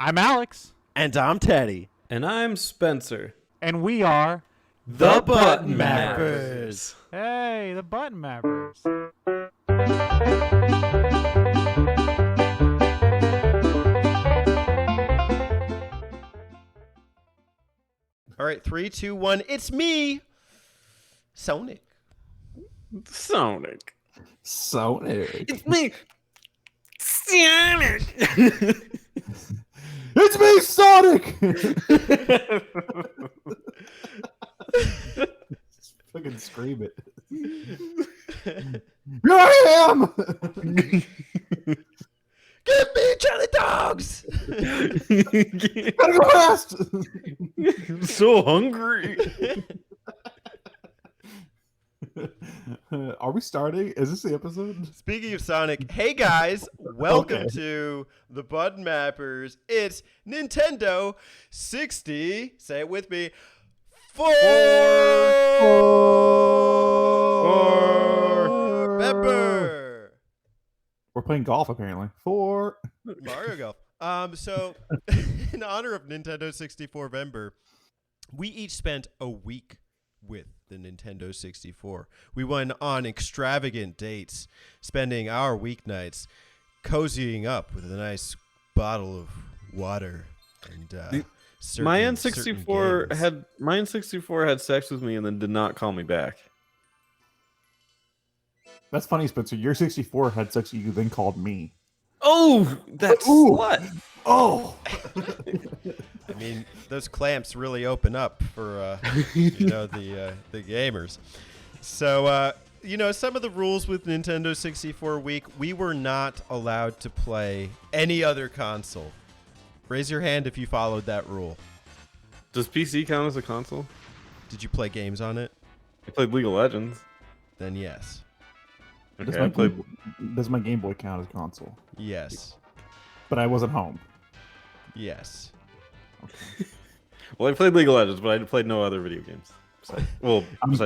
I'm Alex. And I'm Teddy. And I'm Spencer. And we are The Button Mappers. Hey, the Button Mappers. All right, 3, 2, 1. It's me, Sonic. Sonic. It's me, Sonic. It's me, Sonic! Fucking scream it. Here I am! Give me chili dogs! Gotta go fast! I'm so hungry. Are we starting? Is this the episode? Speaking of Sonic, hey guys, welcome to the Button Mappers. It's Nintendo 60. Say it with me. Four. Member. We're playing golf, apparently. Mario Golf. So, in honor of Nintendo 64 member, we each spent a week with the Nintendo 64. We went on extravagant dates, spending our weeknights cozying up with a nice bottle of water and My N64 had sex with me and then did not call me back. That's funny, Spencer. Your 64 had sex with you, then called me. Oh, that's slut. Oh! I mean, those clamps really open up for the gamers. So some of the rules with Nintendo 64 week, we were not allowed to play any other console. Raise your hand if you followed that rule. Does PC count as a console? Did you play games on it? I played League of Legends. Then yes. Okay, Does my Game Boy count as a console? Yes. But I wasn't home. Yes. Well, I played League of Legends, but I played no other video games. Besides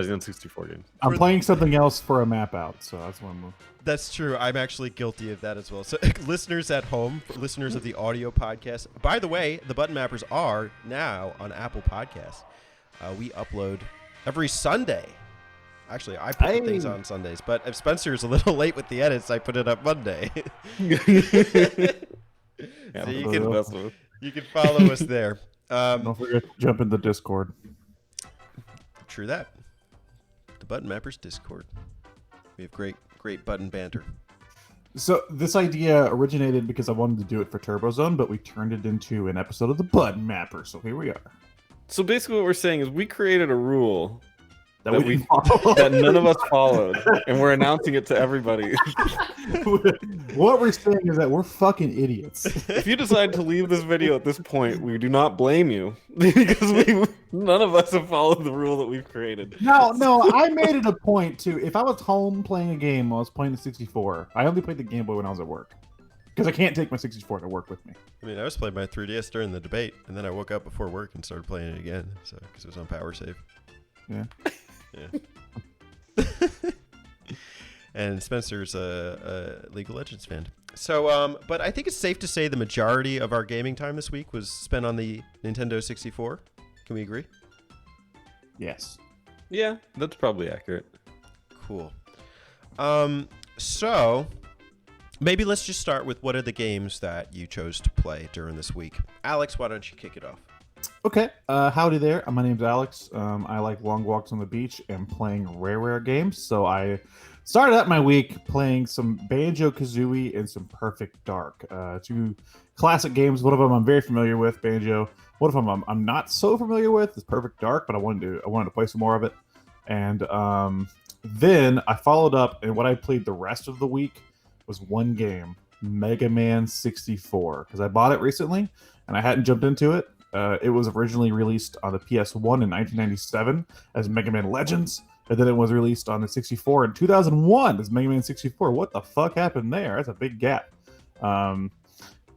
the N64 games. I'm playing something else for a map out, so that's one more. That's true. I'm actually guilty of that as well. So listeners at home, listeners of the audio podcast, by the way, the Button Mappers are now on Apple Podcasts. We upload every Sunday. Actually, I put the things on Sundays, but if Spencer's a little late with the edits, I put it up Monday. So you can follow us there. Don't forget to jump in the Discord. True that. The Button Mappers Discord. We have great button banter. So this idea originated because I wanted to do it for TurboZone, but we turned it into an episode of the Button Mapper. So here we are. So basically what we're saying is we created a rule that none of us followed, and we're announcing it to everybody. What we're saying is that we're fucking idiots. If you decide to leave this video at this point, we do not blame you, because none of us have followed the rule that we've created. No, I made it a point to, if I was home playing a game while I was playing the 64, I only played the Game Boy when I was at work. Because I can't take my 64 to work with me. I mean, I was playing my 3DS during the debate, and then I woke up before work and started playing it again, so because it was on power save. Yeah. Yeah. And Spencer's a League of Legends fan. So, but I think it's safe to say the majority of our gaming time this week was spent on the Nintendo 64. Can we agree? Yes. Yeah, that's probably accurate. Cool. So maybe let's just start with what are the games that you chose to play during this week. Alex, why don't you kick it off? Okay, howdy there. My name's Alex. I like long walks on the beach and playing rare games. So I started out my week playing some Banjo-Kazooie and some Perfect Dark. Two classic games. One of them I'm very familiar with, Banjo. One of them I'm not so familiar with is Perfect Dark, but I wanted to play some more of it. And then I followed up, and what I played the rest of the week was one game, Mega Man 64, because I bought it recently and I hadn't jumped into it. It was originally released on the PS1 in 1997 as Mega Man Legends, and then it was released on the 64 in 2001 as Mega Man 64. What the fuck happened there? That's a big gap. And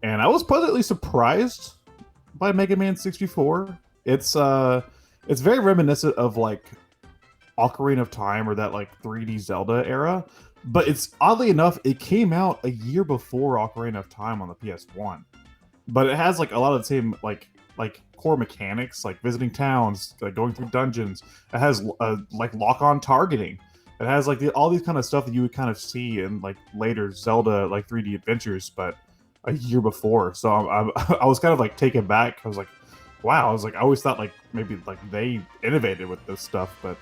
I was pleasantly surprised by Mega Man 64. It's very reminiscent of like Ocarina of Time or that like 3D Zelda era, but it's oddly enough, it came out a year before Ocarina of Time on the PS1. but it has like a lot of the same like core mechanics, like visiting towns, like going through dungeons. It has like lock-on targeting. It has like all these kind of stuff that you would kind of see in like later Zelda like 3D adventures, but a year before. So I was kind of like taken back. I was like, wow. I was like, I always thought like maybe like they innovated with this stuff, but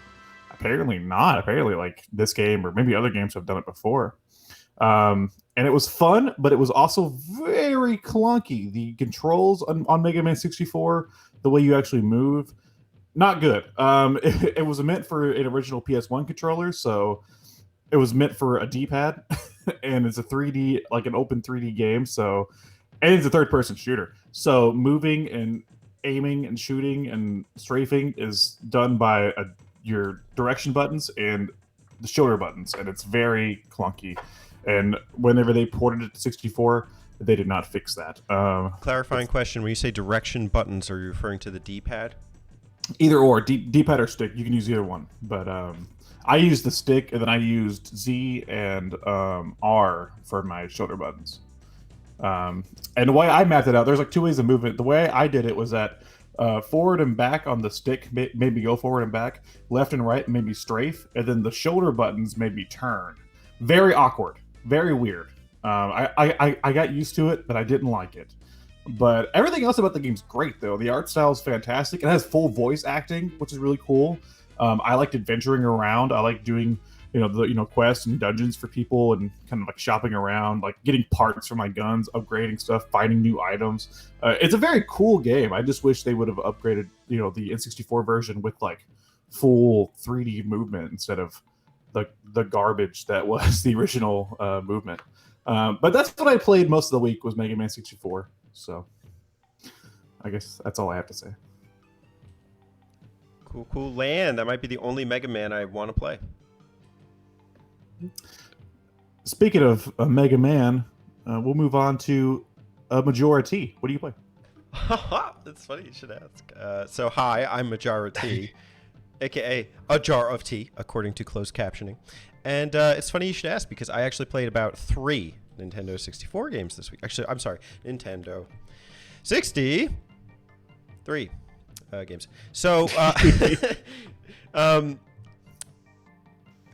apparently not. Apparently like this game or maybe other games have done it before. And it was fun, but it was also very clunky. The controls on Mega Man 64, the way you actually move, not good. It was meant for an original PS1 controller, so it was meant for a D-pad, and it's a 3D, like an open 3D game. So, and it's a third-person shooter. So moving and aiming and shooting and strafing is done by your direction buttons and the shoulder buttons, and it's very clunky. And whenever they ported it to 64, they did not fix that. Clarifying question: when you say direction buttons, are you referring to the D-pad? Either or, D-pad or stick. You can use either one. But I used the stick, and then I used Z and R for my shoulder buttons. And the way I mapped it out, there's like two ways of movement. The way I did it was that forward and back on the stick made me go forward and back. Left and right made me strafe. And then the shoulder buttons made me turn. Very awkward. Very weird. I got used to it, but I didn't like it. But everything else about the game's great, though. The art style is fantastic. It has full voice acting, which is really cool. I liked adventuring around. I like doing, quests and dungeons for people and kind of like shopping around, like getting parts for my guns, upgrading stuff, finding new items. It's a very cool game. I just wish they would have upgraded, the N64 version with like full 3D movement instead of the garbage that was the original movement. But that's what I played most of the week was Mega Man 64. So I guess that's all I have to say. Cool land. That might be the only Mega Man I want to play. Speaking of Mega Man, we'll move on to Majority. What do you play? That's funny you should ask. So hi, I'm Majority. AKA a jar of tea, according to closed captioning. And it's funny you should ask because I actually played about 3 Nintendo 64 games this week. Actually, I'm sorry, Nintendo 63 games. So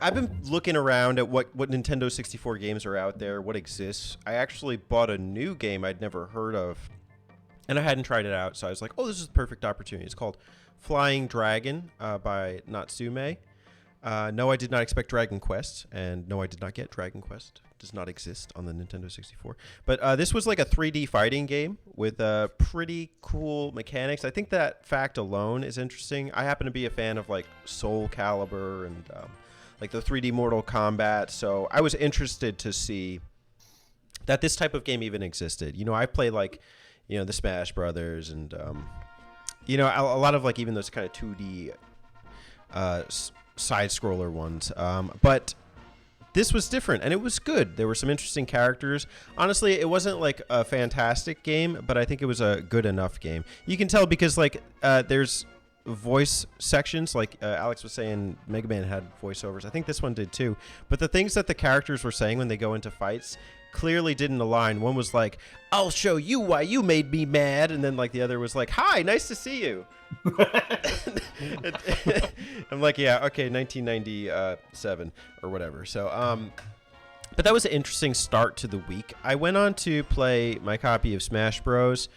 I've been looking around at what Nintendo 64 games are out there, what exists. I actually bought a new game I'd never heard of, and I hadn't tried it out. So I was like, oh, this is the perfect opportunity. It's called Flying Dragon by Natsume. No, I did not expect Dragon Quest, and no, I did not get Dragon Quest. It does not exist on the Nintendo 64. But this was like a 3D fighting game with pretty cool mechanics. I think that fact alone is interesting. I happen to be a fan of like Soul Calibur and like the 3D Mortal Kombat, so I was interested to see that this type of game even existed. I played like, the Smash Brothers and a lot of like even those kind of 2D side scroller ones. But this was different and it was good. There were some interesting characters. Honestly, it wasn't like a fantastic game, but I think it was a good enough game. You can tell because like there's voice sections, like Alex was saying, Mega Man had voiceovers. I think this one did too. But the things that the characters were saying when they go into fights clearly didn't align. One was like, I'll show you why you made me mad. And then like the other was like, hi, nice to see you. I'm like, yeah, okay, 1997 or whatever. So, but that was an interesting start to the week. I went on to play my copy of Smash Bros.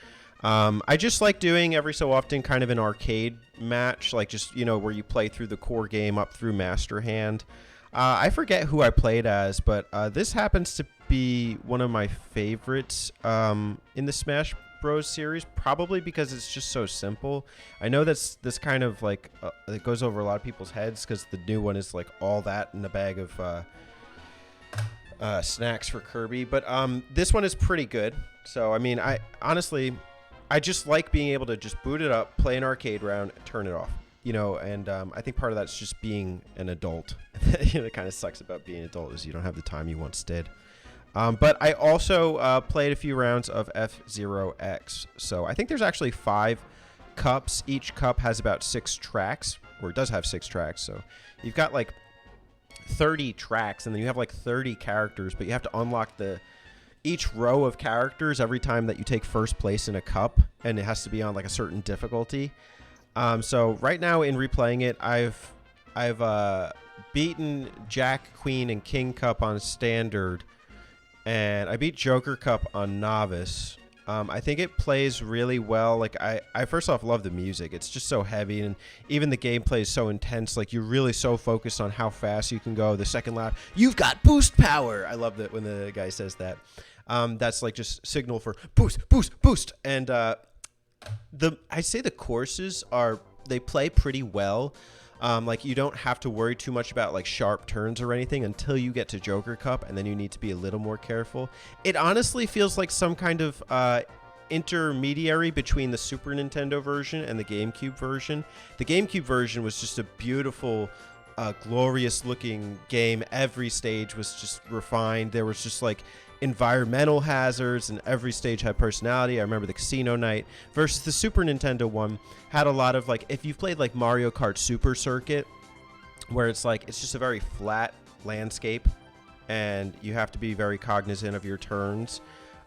I just like doing every so often kind of an arcade match, like just, where you play through the core game up through Master Hand. I forget who I played as, but this happens to be one of my favorites in the Smash Bros series, probably because it's just so simple. I know that's this kind of like it goes over a lot of people's heads because the new one is like all that in a bag of snacks for Kirby, but this one is pretty good. So I mean, I just like being able to just boot it up, play an arcade round, turn it off. And I think part of that's just being an adult. It kind of sucks about being an adult is you don't have the time you once did. But I also played a few rounds of F-Zero X. So I think there's actually 5 cups. Each cup has about 6 tracks, or it does have 6 tracks. So you've got like 30 tracks, and then you have like 30 characters, but you have to unlock each row of characters every time that you take first place in a cup, and it has to be on like a certain difficulty. So right now in replaying it, I've beaten Jack, Queen, and King Cup on standard, and I beat Joker Cup on novice. I think it plays really well. Like I first off love the music. It's just so heavy, and even the gameplay is so intense. Like you're really so focused on how fast you can go. The second lap, you've got boost power. I love that when the guy says that. That's like just signal for boost, boost, boost. And I'd say the courses they play pretty well. Like you don't have to worry too much about like sharp turns or anything until you get to Joker Cup, and then you need to be a little more careful. It honestly feels like some kind of intermediary between the Super Nintendo version and the GameCube version. The GameCube version was just a beautiful, glorious looking game. Every stage was just refined. There was just like environmental hazards, and every stage had personality. I remember the casino night versus the Super Nintendo one had a lot of like, if you've played like Mario Kart Super Circuit, where it's like it's just a very flat landscape and you have to be very cognizant of your turns.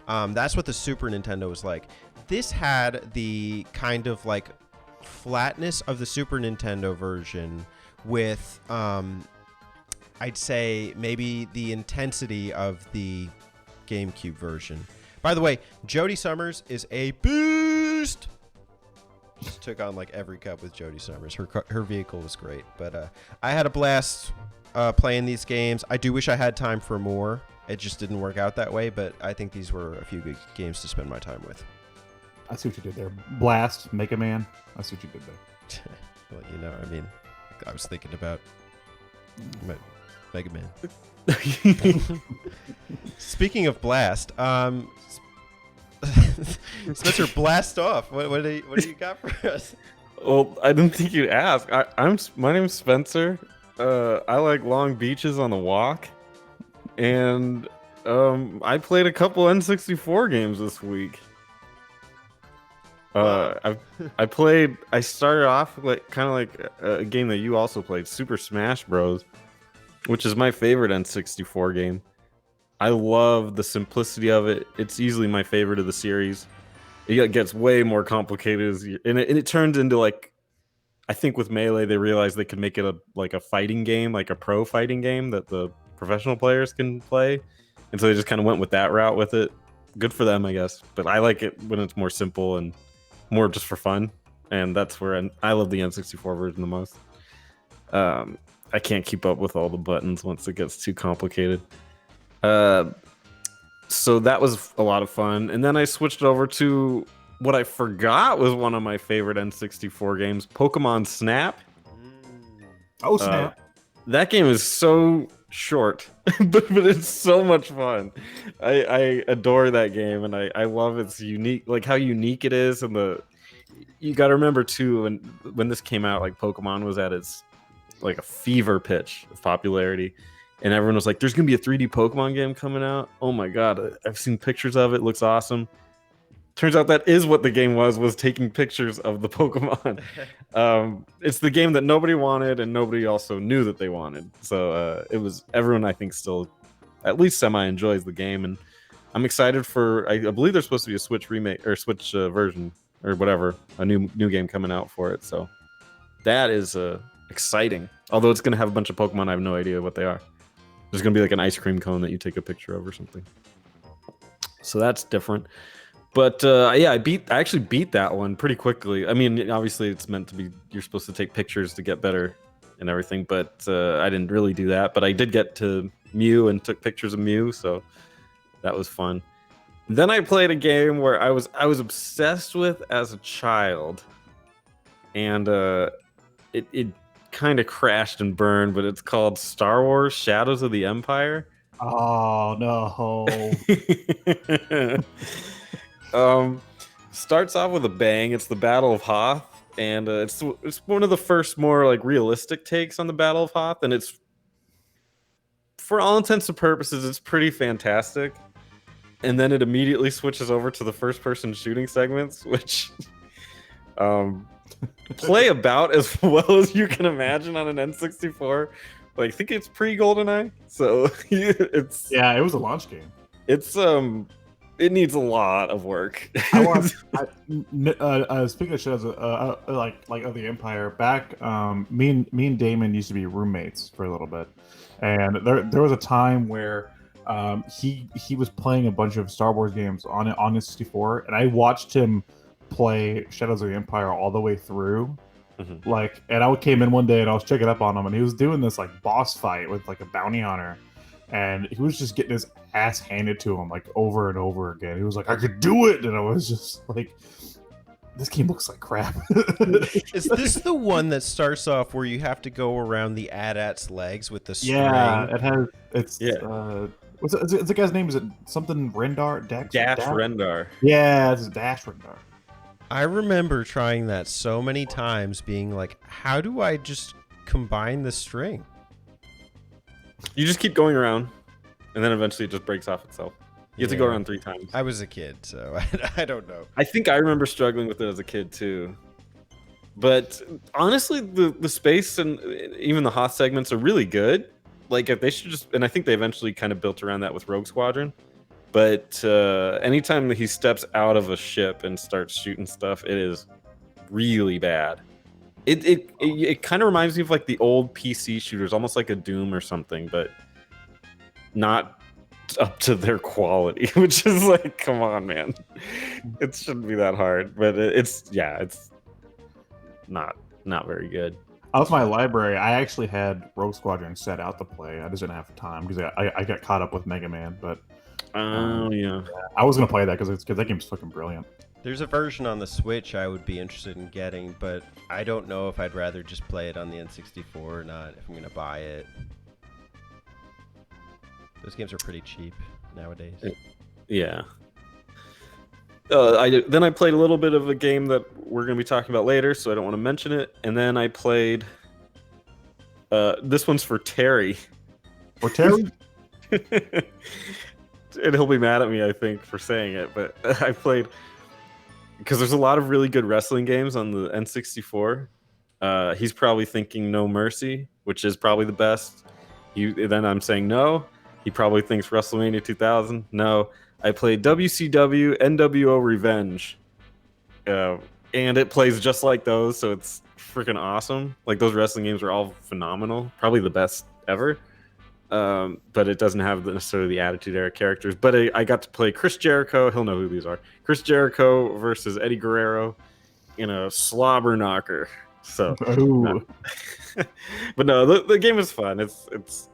That's what the Super Nintendo was like. This had the kind of like flatness of the Super Nintendo version with I'd say maybe the intensity of the GameCube version. By the way, Jodie Summers is a beast. Just took on like every cup with Jodie Summers. Her vehicle was great, but I had a blast playing these games. I do wish I had time for more. It just didn't work out that way, but I think these were a few good games to spend my time with. I see what you did there. Blast, Mega Man. I see what you did there. Well, you know, I mean, I was thinking about Mega Man. Speaking of blast, Spencer, blast off. What do you got for us? Well, I didn't think you'd ask. My name's Spencer. I like long beaches on the walk, and I played a couple N64 games this week. I started off like kind of like a game that you also played, Super Smash Bros., which is my favorite N64 game. I love the simplicity of it. It's easily my favorite of the series. It gets way more complicated, and it turns into like, I think with Melee they realized they could make it a fighting game, like a pro fighting game that the professional players can play, and so they just kind of went with that route with it. Good for them, I guess. But I like it when it's more simple and more just for fun, and that's where I love the N64 version the most. I can't keep up with all the buttons once it gets too complicated. So that was a lot of fun. And then I switched over to what I forgot was one of my favorite N64 games, Pokemon Snap. Oh, snap. That game is so short, but it's so much fun. I adore that game, and I love its unique, like how unique it is. And you got to remember too, when this came out, like Pokemon was at its like a fever pitch of popularity, and everyone was like, there's gonna be a 3D Pokemon game coming out. Oh my god, I've seen pictures of it. Looks awesome. Turns out that is what the game was taking pictures of the Pokemon. It's the game that nobody wanted, and nobody also knew that they wanted. So it was, everyone I think still at least semi enjoys the game, and I'm excited for, I believe there's supposed to be a Switch remake or Switch version or whatever, a new game coming out for it. So that is exciting. Although it's going to have a bunch of Pokemon, I have no idea what they are. There's going to be like an ice cream cone that you take a picture of or something. So that's different. But yeah, I actually beat that one pretty quickly. I mean, obviously it's meant to be, you're supposed to take pictures to get better and everything, but I didn't really do that. But I did get to Mew and took pictures of Mew, so that was fun. Then I played a game where I was obsessed with as a child, and it kind of crashed and burned, but it's called Star Wars Shadows of the Empire. Oh no. Starts off with a bang. It's the Battle of Hoth, and it's one of the first more like realistic takes on the Battle of Hoth, and it's, for all intents and purposes, it's pretty fantastic. And then it immediately switches over to the first person shooting segments, which play about as well as you can imagine on an N64. Like, I think it's pre-GoldenEye, so it's, Yeah, it was a launch game. It's it needs a lot of work. I want. Speaking of shows, like of the Empire, back me and Damon used to be roommates for a little bit, and there was a time where he was playing a bunch of Star Wars games on his 64, and I watched him play Shadows of the Empire all the way through. Mhm. Like, and I came in one day and I was checking up on him, and he was doing this like boss fight with like a bounty hunter, and he was just getting his ass handed to him like over and over again. He was like, "I could do it," and I was just like, "This game looks like crap." Is this the one that starts off where you have to go around the AT-AT's legs with the string? Yeah, it has. It's Yeah. What's it, the guy's name? Is it something Rendar? Dash Rendar. Yeah, it's Dash Rendar. I remember trying that so many times, being like, how do I just combine the string? You just keep going around, and then eventually it just breaks off itself. You have to go around 3 times. I was a kid, so I don't know. I think I remember struggling with it as a kid too. But honestly, the space and even the Hoth segments are really good. Like if they should just, and I think they eventually kind of built around that with Rogue Squadron. But anytime that he steps out of a ship and starts shooting stuff, it is really bad. It kind of reminds me of like the old PC shooters, almost like a Doom or something, but not up to their quality, which is like, come on, man. It shouldn't be that hard, but it's not very good. Out of my library, I actually had Rogue Squadron set out to play. I just didn't have time because I got caught up with Mega Man, but Yeah. I was gonna play that because that game's fucking brilliant. There's a version on the Switch I would be interested in getting, but I don't know if I'd rather just play it on the N64 or not, if I'm going to buy it. Those games are pretty cheap nowadays. Yeah. Then I played a little bit of a game that we're going to be talking about later, so I don't want to mention it. And then I played... this one's for Terry. For Terry? And he'll be mad at me, I think, for saying it, but I played... Because there's a lot of really good wrestling games on the N64. He's probably thinking No Mercy, which is probably the best. Then I'm saying no. He probably thinks WrestleMania 2000. No. I played WCW NWO Revenge. And it plays just like those, so it's freaking awesome. Like, those wrestling games are all phenomenal. Probably the best ever. But it doesn't have necessarily the Attitude Era characters. But I got to play Chris Jericho. He'll know who these are. Chris Jericho versus Eddie Guerrero in a slobber knocker. So, no. But no, the game is fun. It's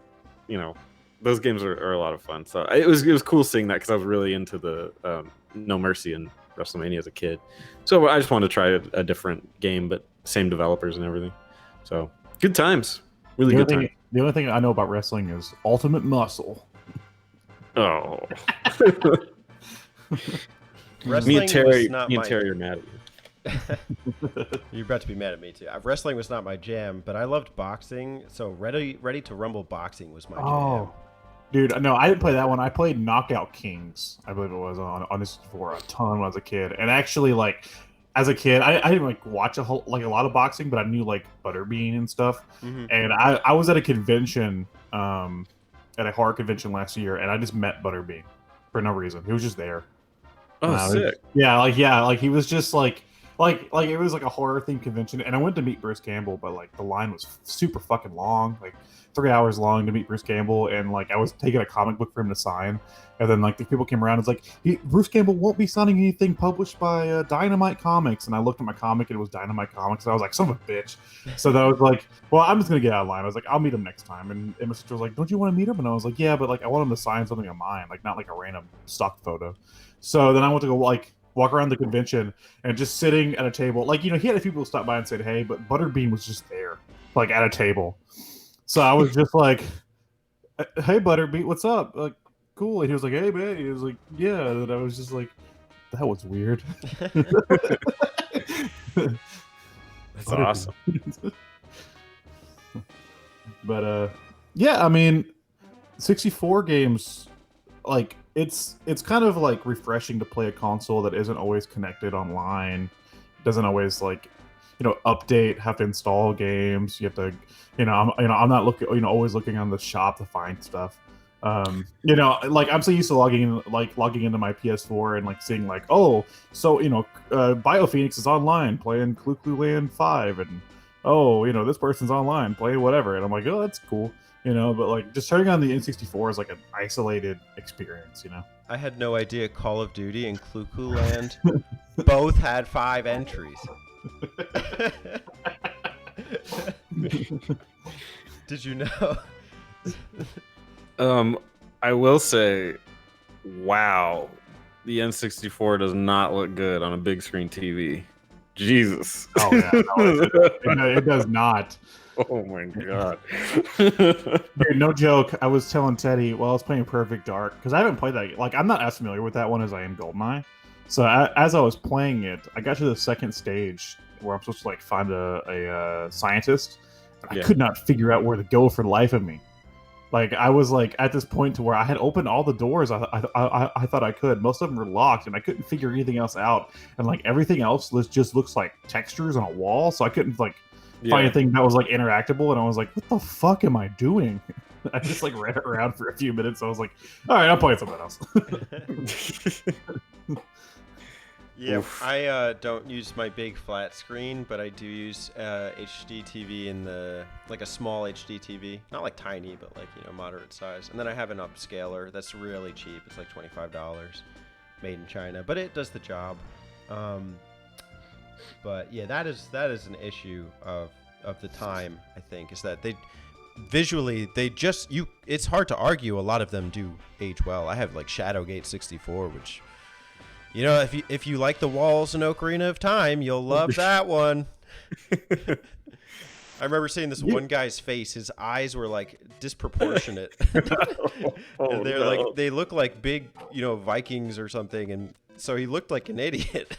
those games are a lot of fun. So it was cool seeing that because I was really into the No Mercy and WrestleMania as a kid. So I just wanted to try a different game, but same developers and everything. So good times. Really good times. The only thing I know about wrestling is Ultimate Muscle. Oh. Wrestling me and Terry was not are mad at you. You're about to be mad at me too. Wrestling was not my jam, but I loved boxing. So Ready to Rumble boxing was my jam. Dude, no, I didn't play that one. I played Knockout Kings, I believe it was on this for a ton when I was a kid. And actually, like, as a kid, I didn't like watch a lot of boxing, but I knew like Butterbean and stuff. Mm-hmm. And I was at a convention, at a horror convention last year, and I just met Butterbean for no reason. He was just there. Oh, sick. Like he was just like it was like a horror themed convention, and I went to meet Bruce Campbell, but like the line was super fucking long, like 3 hours long to meet Bruce Campbell, and like I was taking a comic book for him to sign, and then like the people came around, it's like Bruce Campbell won't be signing anything published by Dynamite Comics, and I looked at my comic and it was Dynamite Comics, and I was like, son of a bitch. So then I was like, well, I'm just gonna get out of line. I was like, I'll meet him next time, and my sister was like, don't you want to meet him? And I was like, yeah, but like I want him to sign something of mine, like not like a random stock photo. So then I went to go like walk around the convention and just sitting at a table. Like, he had people stop by and said, hey, but Butterbean was just there, like at a table. So I was just like, hey, Butterbean, what's up? Like, cool. And he was like, hey, man. He was like, yeah. And I was just like, that was weird. That's awesome. But, yeah, I mean, 64 games, like, it's kind of like refreshing to play a console that isn't always connected online, doesn't always like update, have to install games. You have to I'm not looking always looking on the shop to find stuff. Like I'm so used to logging into my PS4 and like seeing like, oh, so BioPhoenix is online playing Clue Clue Land 5, and oh, this person's online playing whatever, and I'm like, oh, that's cool, but like just turning on the N64 is like an isolated experience. I had no idea Call of Duty and Clue Clue Land both had 5 entries. Did you know? I will say, wow, the N64 does not look good on a big screen TV. Jesus. Oh yeah, it does not. Oh my god. Dude, no joke. I was telling Teddy while I was playing Perfect Dark, because I haven't played that. Like, I'm not as familiar with that one as I am Goldeneye. So as I was playing it, I got to the second stage where I'm supposed to like find a scientist. And I could not figure out where to go for the life of me. Like, I was like at this point to where I had opened all the doors I thought I could. Most of them were locked, and I couldn't figure anything else out. And like everything else just looks like textures on a wall, so I couldn't like find anything that was like interactable. And I was like, what the fuck am I doing? I just like ran around for a few minutes. I was like, all right, I'm playing something else. Yeah, I don't use my big flat screen, but I do use HD TV in like a small HD TV, not like tiny, but like moderate size. And then I have an upscaler that's really cheap. It's like $25, made in China, but it does the job. But yeah, that is an issue of the time. I think is that it's hard to argue. A lot of them do age well. I have like Shadowgate 64, which. If you like the walls in Ocarina of Time, you'll love that one. I remember seeing this one guy's face. His eyes were like disproportionate. And they're like they look like big, Vikings or something, and so he looked like an idiot.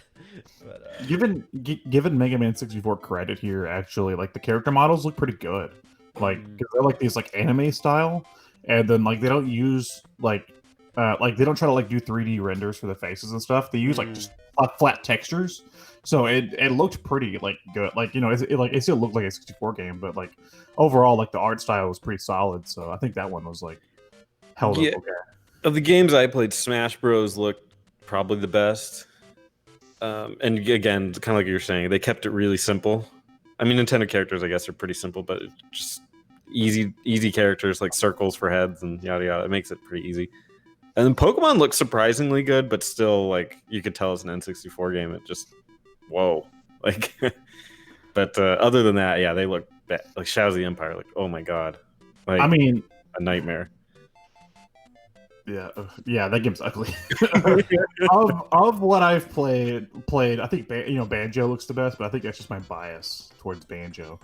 But, given Mega Man 64 credit here, actually, like the character models look pretty good. Like 'cause they're like these like anime style, and then like they don't use like they don't try to like do 3D renders for the faces and stuff. They use like just flat textures, so it looked pretty like good. Like it still looked like a 64 game, but like overall like the art style was pretty solid. So I think that one was like held up okay. Of the games I played, Smash Bros looked probably the best. And again, kind of like you were saying, they kept it really simple. I mean, Nintendo characters I guess are pretty simple, but it's just easy characters like circles for heads and yada yada. It makes it pretty easy. And then Pokemon looks surprisingly good, but still, like, you could tell it's an N64 game. It just, whoa. Like, but other than that, yeah, they look bad. Like Shadows of the Empire, like, oh my god. Like, I mean, a nightmare. Yeah, that game's ugly. of what I've played, I think Banjo looks the best, but I think that's just my bias towards Banjo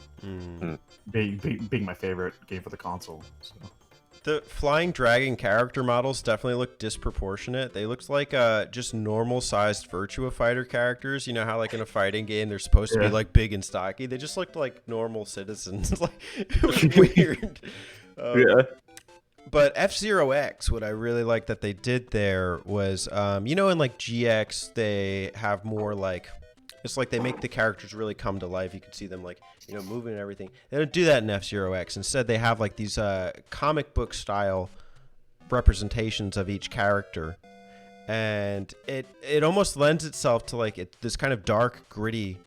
being my favorite game for the console. So. The Flying Dragon character models definitely look disproportionate. They looked like just normal-sized Virtua Fighter characters. You know how, like, in a fighting game, they're supposed to be, like, big and stocky? They just looked like normal citizens. Like, it was weird. But F-Zero X, what I really like that they did there was, in, like, GX, they have more, like... It's like they make the characters really come to life. You can see them, like, moving and everything. They don't do that in F-Zero X. Instead, they have, like, these comic book style representations of each character. And it almost lends itself to, like, this kind of dark, gritty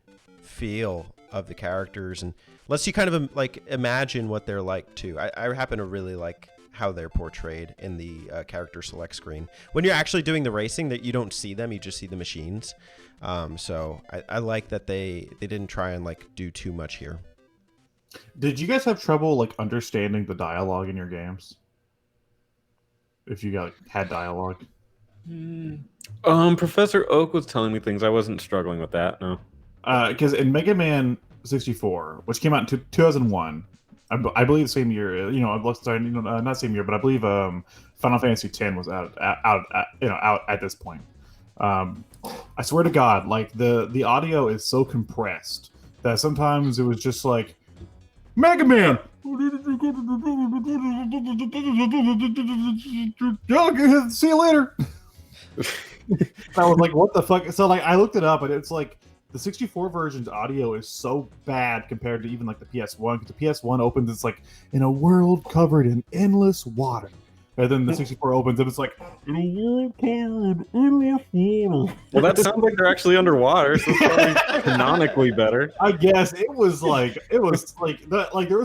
feel of the characters. And lets you kind of, like, imagine what they're like, too. I happen to really like how they're portrayed in the character select screen. When you're actually doing the racing, that you don't see them, you just see the machines. So I like that they didn't try and like do too much here. Did you guys have trouble like understanding the dialogue in your games? If you had dialogue? Professor Oak was telling me things. I wasn't struggling with that, no. Because in Mega Man 64, which came out in 2001, I believe the same year. Not same year, but I believe Final Fantasy X was out at this point. I swear to God, like the audio is so compressed that sometimes it was just like Mega Man. See you later. I was like, what the fuck? So like I looked it up, and it's like the 64 version's audio is so bad compared to even like the PS1, because the PS1 opens, it's like in a world covered in endless water. And then the 64 opens and it's like, in a world covered in the water. Well, that sounds like they're actually underwater, so it's probably canonically better. I guess it was like there were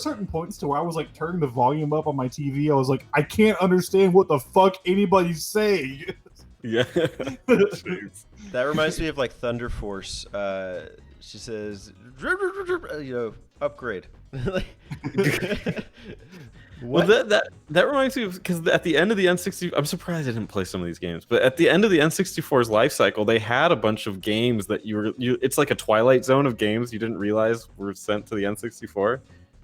certain points to where I was like turning the volume up on my TV. I was like, I can't understand what the fuck anybody's saying. Yeah. That reminds me of like Thunder Force. She says, upgrade. Well, that reminds me of, because at the end of the N64, I'm surprised I didn't play some of these games, but at the end of the N64's life cycle, they had a bunch of games that it's like a Twilight Zone of games you didn't realize were sent to the N64.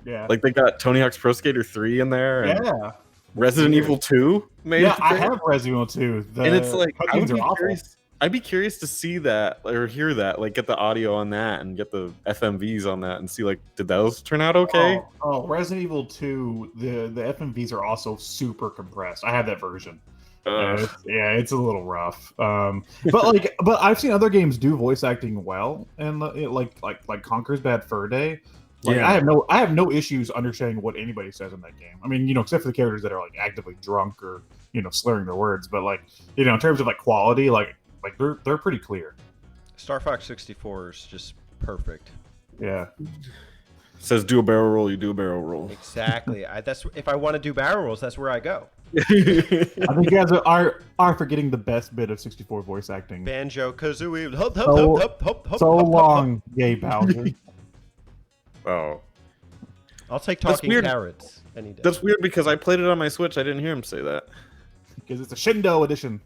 Yeah. Like they got Tony Hawk's Pro Skater 3 in there. And Yeah. Resident Evil 2 made Yeah, it I there. have Resident Evil 2. And it's like, cutscenes I'd be curious to see that or hear that, like get the audio on that and get the FMVs on that and see like, did those turn out okay? Oh, Resident Evil 2, the FMVs are also super compressed. I have that version. It's a little rough. But I've seen other games do voice acting well, and like Conker's Bad Fur Day. Like, Yeah. I have no issues understanding what anybody says in that game. I mean, except for the characters that are like actively drunk or slurring their words. But like, in terms of like quality, like they're pretty clear. Star Fox 64 is just perfect. Yeah. Says do a barrel roll, you do a barrel roll. Exactly. That's if I want to do barrel rolls, that's where I go. I think you guys are forgetting the best bit of 64 voice acting. Banjo Kazooie. So long, Gay Bowser. Oh. I'll take That's talking weird. carrots any day. That's weird because I played it on my Switch. I didn't hear him say that. Because it's a Shindo edition.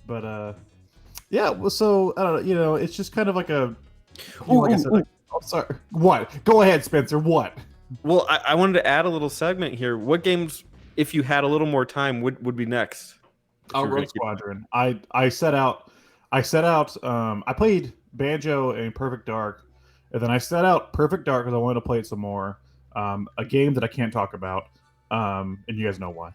But yeah. Well, so I don't know. It's just kind of like a. Like I said, sorry. What? Go ahead, Spencer. What? Well, I wanted to add a little segment here. What games, if you had a little more time, would be next? Rogue Squadron. I set out. I played Banjo and Perfect Dark, and then I set out Perfect Dark because I wanted to play it some more. A game that I can't talk about, and you guys know why.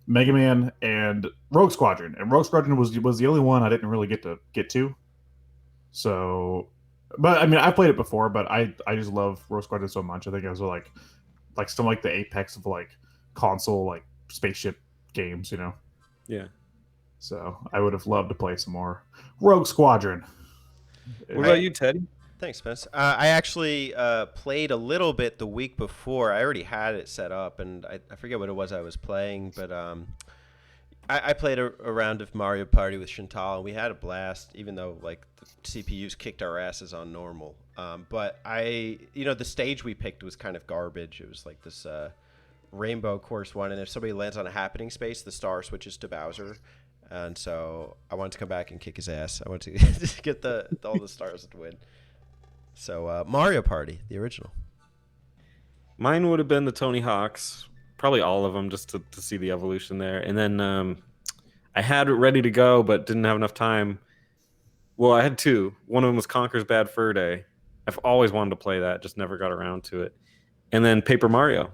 Mega Man and Rogue Squadron, and Rogue Squadron was the only one I didn't really get to. So, but I mean, I played it before, but I just love Rogue Squadron so much. I think it was like some like the apex of like console like spaceship games, Yeah. So I would have loved to play some more Rogue Squadron. What about you, Teddy? Thanks, Spence. I actually played a little bit the week before. I already had it set up, and I forget what it was I was playing, but I played a round of Mario Party with Chantal, and we had a blast, even though like the CPUs kicked our asses on normal. But the stage we picked was kind of garbage. It was like this rainbow course one, and if somebody lands on a happening space, the star switches to Bowser. And so I wanted to come back and kick his ass. I wanted to get all the stars to win. So Mario Party, the original. Mine would have been the Tony Hawks, probably all of them, just to see the evolution there. And then I had it ready to go, but didn't have enough time. Well, I had two. One of them was Conker's Bad Fur Day. I've always wanted to play that, just never got around to it. And then Paper Mario.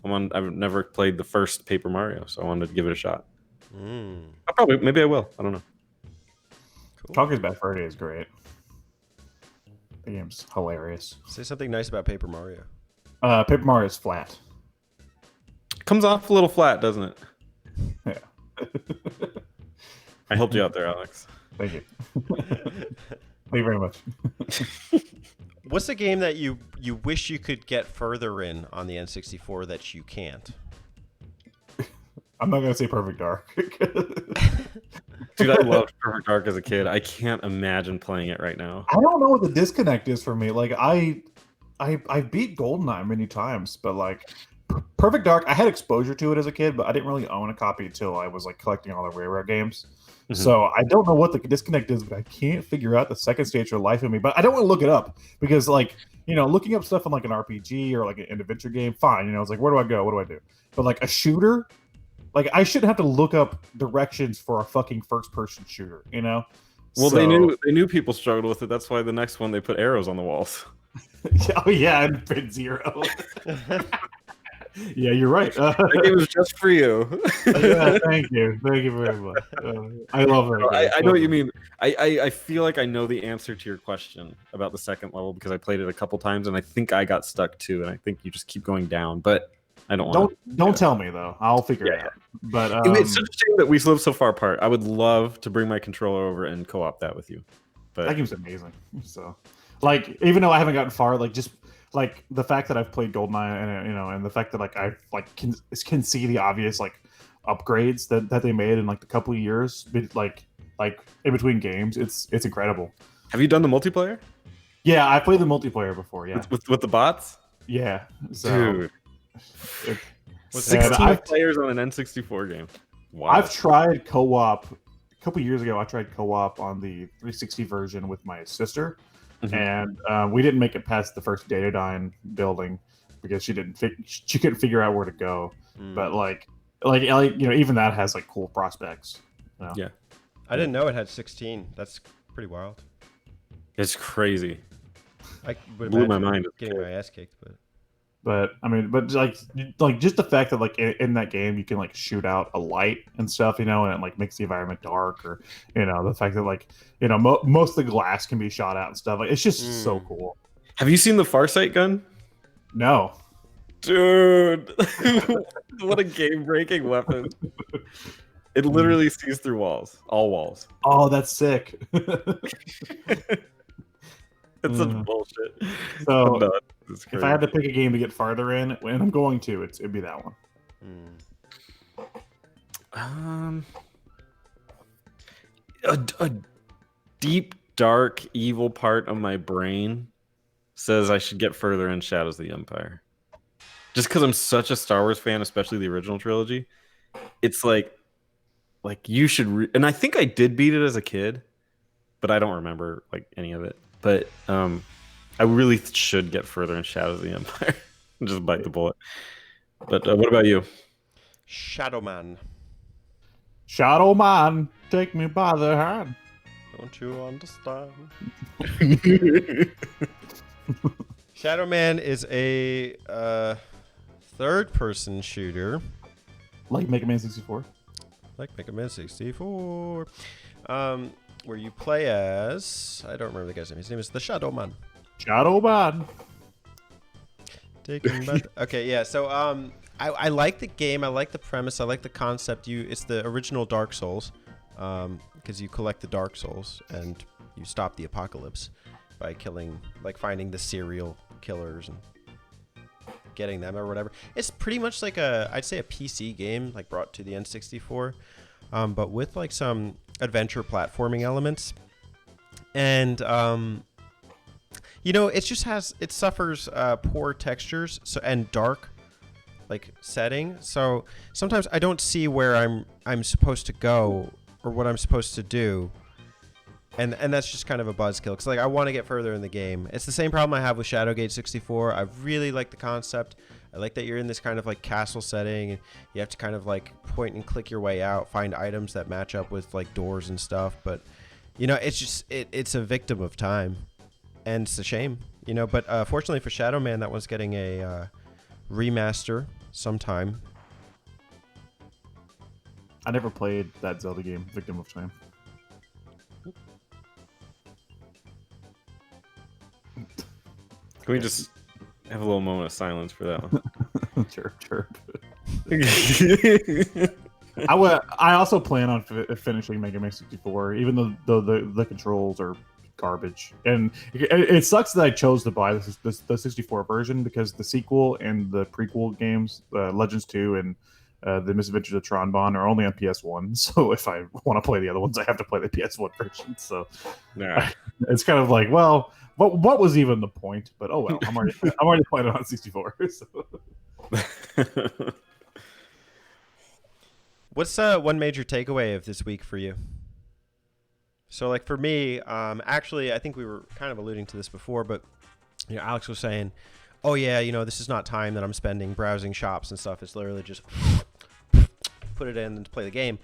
I've never played the first Paper Mario, so I wanted to give it a shot. Maybe I will. I don't know. Cool. Conker's Bad Fur Day is great. The game's hilarious. Say something nice about Paper Mario. Paper Mario is flat. Comes off a little flat, doesn't it? Yeah. I helped you out there, Alex. Thank you. Thank you very much. What's a game that you wish you could get further in on the N64 that you can't? I'm not gonna say Perfect Dark. Dude, I loved Perfect Dark as a kid. I can't imagine playing it right now. I don't know what the disconnect is for me. Like I beat GoldenEye many times, but like Perfect Dark, I had exposure to it as a kid, but I didn't really own a copy until I was like collecting all the rare games. Mm-hmm. So I don't know what the disconnect is, but I can't figure out the second stage for the life of me. But I don't want to look it up because, like, looking up stuff on like an RPG or like an adventure game, fine. It's like, where do I go? What do I do? But like a shooter, like I shouldn't have to look up directions for a fucking first-person shooter. Well, so, they knew people struggled with it. That's why the next one they put arrows on the walls. Oh yeah, and Pin Zero. Yeah, you're right. That game was just for you. Yeah, thank you very much. I love that game. I know what you mean. I feel like I know the answer to your question about the second level because I played it a couple times and I think I got stuck too, and I think you just keep going down. But I don't want. Don't tell me though. I'll figure it out. But It's such a shame that we live so far apart. I would love to bring my controller over and co-op that with you. But that game's amazing. So, like, even though I haven't gotten far, like just like the fact that I've played GoldenEye and and the fact that like I like can see the obvious like upgrades that they made in like a couple of years, like in between games, it's incredible. have you done the multiplayer? Yeah, I played the multiplayer before. Yeah, With the bots? yeah. So, Dude. it- What's and 16 I've- players on an N64 game. Wow. I've tried co-op a couple years ago. I tried co-op on the 360 version with my sister, Mhm. and we didn't make it past the first Datadyne building because she couldn't figure out where to go. But like even that has like cool prospects. You know? Yeah. I didn't know it had 16. That's pretty wild. It's crazy. I would Blew my imagine mind. getting my ass kicked, but But I mean, but like just the fact that like in that game you can like shoot out a light and stuff, and it like makes the environment dark, or the fact that like most of the glass can be shot out and stuff. Like it's just so cool. Have you seen the Farsight gun? No, Dude. What a game-breaking weapon. It literally sees through walls. All walls. oh, that's sick. It's such bullshit. So No, it's if crazy. I had to pick a game to get farther in, and I'm going to, it'd be that one. A deep, dark, evil part of my brain says I should get further in Shadows of the Empire. Just because I'm such a Star Wars fan, especially the original trilogy, it's like you should. And I think I did beat it as a kid, but I don't remember like any of it. But I really should get further in Shadows of the Empire. Just bite the bullet. But what about you? Shadow Man. Shadow Man, take me by the hand. Don't you understand? Shadow Man is a third-person shooter, Like Mega Man 64. like Mega Man 64, where you play as, I don't remember the guy's name. His name is the Shadow Man. Shadow Man. Taking back. Okay, yeah. So I like the game. I like the premise. I like the concept. It's the original Dark Souls, because you collect the Dark Souls and you stop the apocalypse by finding the serial killers and getting them or whatever. It's pretty much like I'd say a PC game, like brought to the N64, but with like some adventure platforming elements. And it suffers poor textures and dark like setting. So sometimes I don't see where I'm supposed to go or what I'm supposed to do. And that's just kind of a buzzkill because like I want to get further in the game. It's the same problem I have with Shadowgate 64. I really like the concept. I like that you're in this kind of like castle setting and you have to kind of like point and click your way out, find items that match up with like doors and stuff. But it's just it's a victim of time, and it's a shame. But fortunately for Shadow Man, that one's getting a remaster sometime. I never played that Zelda game, Victim of Time. Can we just have a little moment of silence for that one? Sure. I also plan on finishing Mega Man 64, even though the controls are garbage, and it sucks that I chose to buy the 64 version because the sequel and the prequel games, Legends 2 and the Misadventures of Tron Bonne, are only on PS1. So if I want to play the other ones, I have to play the PS1 version. So Nah. it's kind of like, well, what was even the point? But oh well, I'm already playing it on 64. So. What's one major takeaway of this week for you? So like for me, actually, I think we were kind of alluding to this before, but Alex was saying, oh yeah, this is not time that I'm spending browsing shops and stuff. It's literally just put it in and play the game.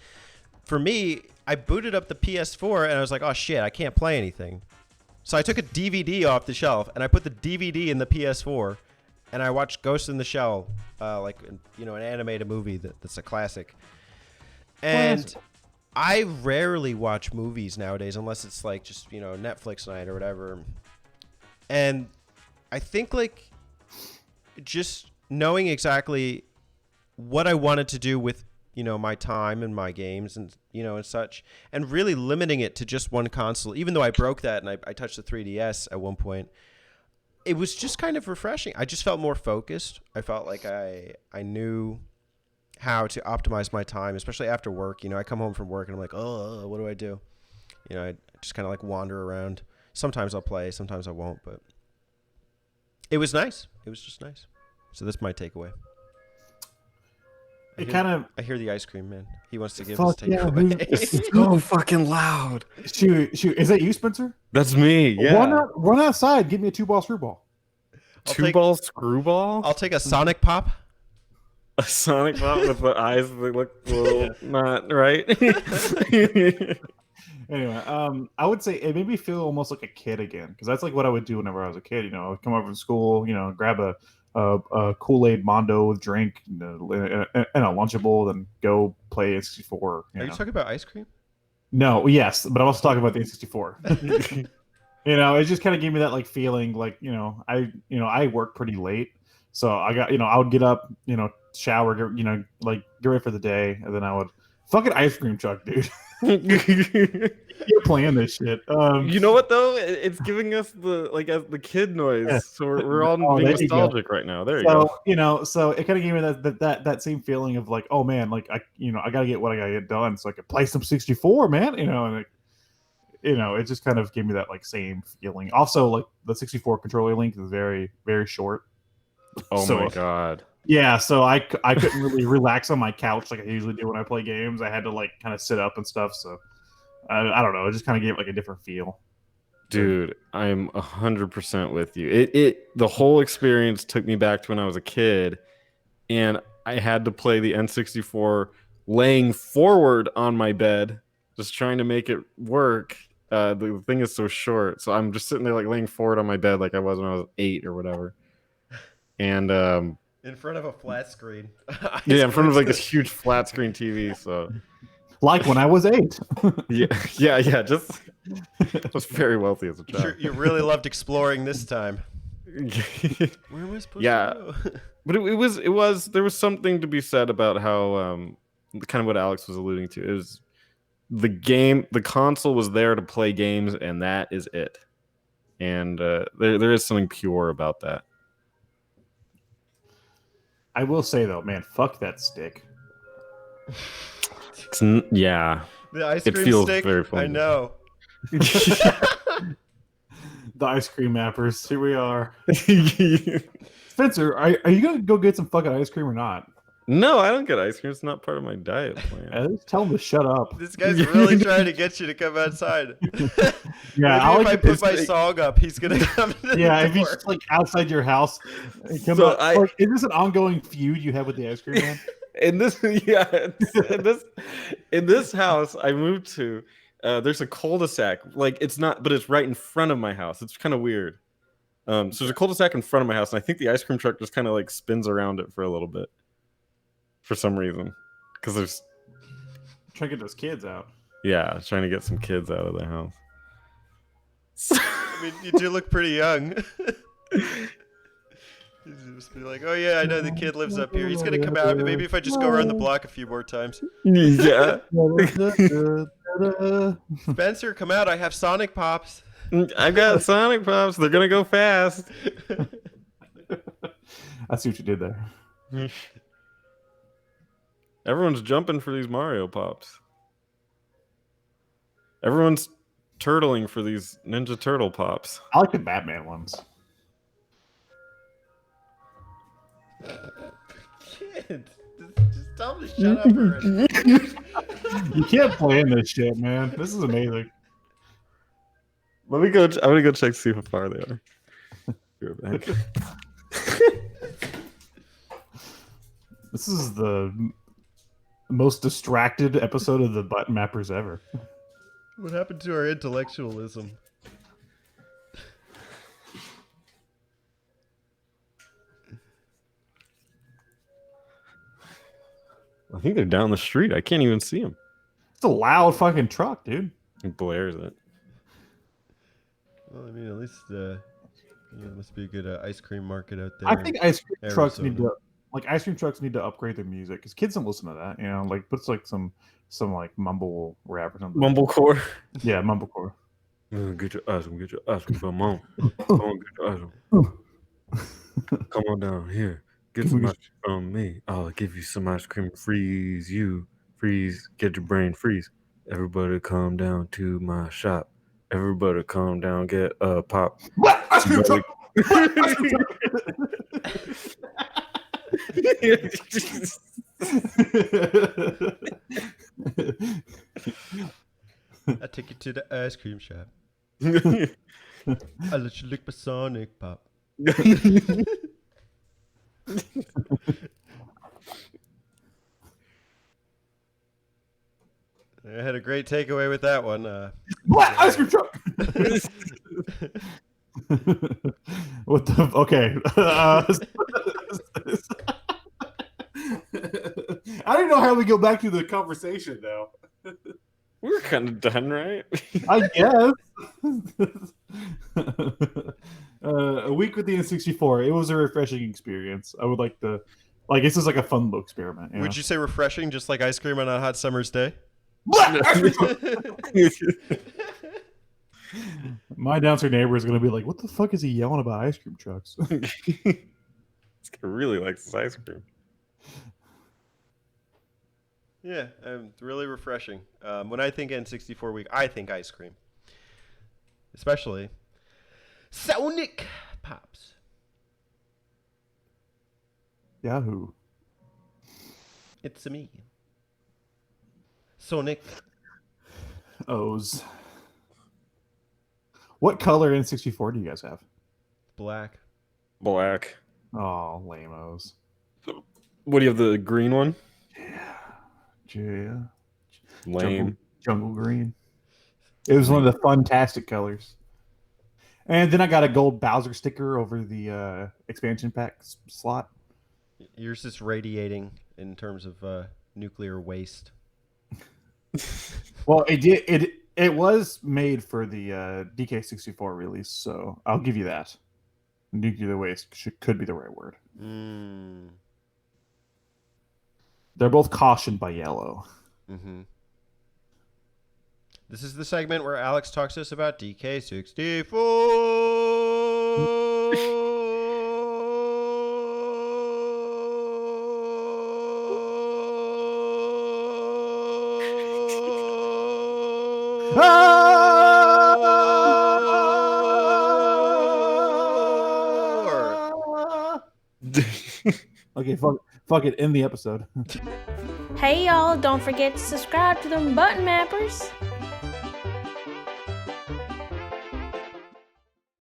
For me, I booted up the PS4 and I was like, oh shit, I can't play anything. So I took a DVD off the shelf and I put the DVD in the PS4 and I watched Ghost in the Shell, an animated movie that's a classic. And Classic. I rarely watch movies nowadays unless it's like just Netflix night or whatever. And I think like just knowing exactly what I wanted to do with my time and my games and and such, and really limiting it to just one console, even though I broke that and I touched the 3DS at one point, it was just kind of refreshing. I just felt more focused. I felt like I knew how to optimize my time, especially after work. I come home from work and I'm like, oh, what do I do? I just kind of like wander around. Sometimes I'll play, sometimes I won't, but it was nice. It was just nice. So that's my takeaway. I hear the ice cream man. He wants to give his takeaway. It's so fucking loud. Shoot! Is that you, Spencer? That's me. Yeah. Run outside. Give me a 2-ball screwball. Two-ball screwball? I'll take a Sonic Pop. A Sonic Pop with the eyes that look a little not right. Anyway, I would say it made me feel almost like a kid again, because that's like what I would do whenever I was a kid. I would come over from school, grab a Kool-Aid Mondo with drink and a Lunchable, then go play N64. Are you talking about ice cream? No, yes, but I'm also talking about the N64. It just kind of gave me that like feeling, like I work pretty late, so I got I would get up, shower, get ready for the day, and then I would fucking ice cream truck, dude. You're playing this shit. You know what though? It's giving us the kid noise, Yeah. so we're all being nostalgic right now. There you go. So it kind of gave me that same feeling of like, oh man, like I gotta get what I gotta get done, so I can play some 64, man. And it just kind of gave me that like same feeling. Also, like the 64 controller link is very, very short. Oh my god. Yeah, so I couldn't really relax on my couch like I usually do when I play games. I had to like kind of sit up and stuff. So I don't know. It just kind of gave like a different feel. Dude, I'm 100% with you. The whole experience took me back to when I was a kid, and I had to play the N64 laying forward on my bed, just trying to make it work. The thing is so short, so I'm just sitting there like laying forward on my bed like I was when I was 8 or whatever. And in front of a flat screen. Yeah, in front of like this huge flat screen TV. So, like when I was 8. yeah. Just I was very wealthy as a child. You really loved exploring this time. Where am I supposed to go? But it was there was something to be said about how kind of what Alex was alluding to. It was the console was there to play games, and that is it. And there is something pure about that. I will say though, man, fuck that stick. Yeah. The ice cream feels stick. very fun. I know. The ice cream mappers. Here we are. Spencer, are you gonna go get some fucking ice cream or not? No, I don't get ice cream. It's not part of my diet plan. Just tell him to shut up. This guy's really trying to get you to come outside. Yeah, Maybe if I put my song up, he's gonna come. Yeah, if he's like outside your house, is this an ongoing feud you have with the ice cream man? In this house I moved to, there's a cul-de-sac. Like it's not, but it's right in front of my house. It's kind of weird. So there's a cul-de-sac in front of my house, and I think the ice cream truck just kind of like spins around it for a little bit, for some reason, because there's trying to get those kids out. Yeah, trying to get some kids out of the house. I mean, you do look pretty young. He's just be like, oh yeah, I know the kid lives up here. He's gonna come out. Maybe if I just go around the block a few more times. Yeah. Spencer, come out. I have Sonic Pops. I've got Sonic Pops. They're gonna go fast. I see what you did there. Everyone's jumping for these Mario Pops. Everyone's turtling for these Ninja Turtle Pops. I like the Batman ones. Kid, just tell him to shut up already. You can't play in this shit, man. This is amazing. Let me go. I'm gonna go check to see how far they are. Be right back. This is the most distracted episode of the Button Mappers ever. What happened to our intellectualism? I think they're down the street. I can't even see them. It's a loud fucking truck, dude. He blares it. Well, I mean, at least there must be a good ice cream market out there. I think ice cream trucks Arizona. need to upgrade their music because kids don't listen to that. You know, like puts like some like mumble rap or something. Mumblecore. Yeah, mumblecore. Get your ice cream. Get your ice cream. Come on. Come on, get your ice cream. Come on down here. Get some ice cream from me. I'll give you some ice cream. Freeze you. Freeze. Get your brain freeze. Everybody come down to my shop. Everybody come down, get a pop. What? Ice cream truck! What? Ice cream truck! I take you to the ice cream shop. I let you lick my Sonic Pop. I had a great takeaway with that one. What? Ice cream truck! What the? Okay. I don't know how we go back to the conversation now. We're kind of done, right? I guess. A week with the N64. It was a refreshing experience. I would like to, like, this is like a fun little experiment. Would you say refreshing, just like ice cream on a hot summer's day? My downstairs neighbor is going to be like, "What the fuck is he yelling about ice cream trucks?" This guy really likes this ice cream. Yeah, really refreshing. When I think N64 week, I think ice cream. Especially Sonic Pops. Yahoo! It's me. Sonic. O's. What color N64 do you guys have? Black. Black. Oh, lame-os. What do you have, the green one? Yeah. Lame. Jungle green. It was one of the fantastic colors. And then I got a gold Bowser sticker over the expansion pack slot. Yours is radiating in terms of nuclear waste. Well, it was made for the DK64 release, so I'll give you that. Nuclear waste could be the right word. They're both cautioned by yellow. Mm-hmm. This is the segment where Alex talks to us about DK64. Okay, fuck it. End the episode. Hey y'all, don't forget to subscribe to them button mappers.